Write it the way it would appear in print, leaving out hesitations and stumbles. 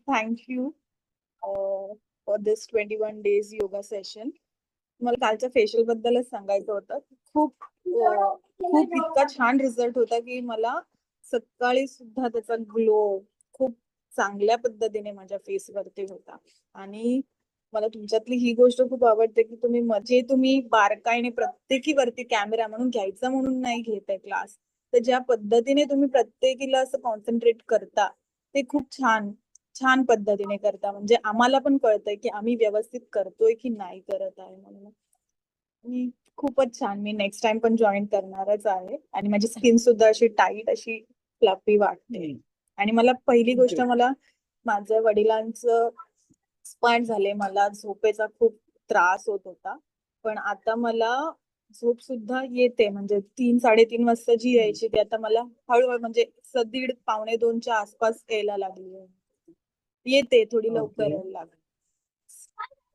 Thank you for this 21 days yoga session. मला कालच्या facial बद्दलच सांगायचं होतं. खूप इतका छान रिझल्ट होता की मला सकाळी सुद्धा त्याचा ग्लो खूप चांगल्या पद्धतीने माझ्या फेस वरती होता. आणि मला तुमच्यातली ही गोष्ट खूप आवडते की तुम्ही बारकाईने प्रत्येकी वरती कॅमेरा म्हणून घ्यायचा म्हणून नाही घेताय क्लास, तर ज्या पद्धतीने तुम्ही प्रत्येकीला असं कॉन्सन्ट्रेट करता ते खूप छान छान पद्धतीने करता. म्हणजे आम्हाला पण कळतंय की आम्ही व्यवस्थित करतोय की नाही करत आहे म्हणून. खूपच छान. मी नेक्स्ट टाइम पण जॉईन करणारच आहे. आणि माझी स्किन सुद्धा अशी टाईट अशी फ्लफी वाटते. आणि मला पहिली गोष्ट मला माझ्या वडिलांचं एक्सपायर झाले. मला झोपेचा खूप त्रास होत होता. पण आता मला झोप सुद्धा येते. म्हणजे 3-3:30 वाजता जी यायची ती आता मला हळूहळू म्हणजे 1:30 पावणे 2च्या आसपास यायला लागली. येते थोडी लवकर यायला लागली.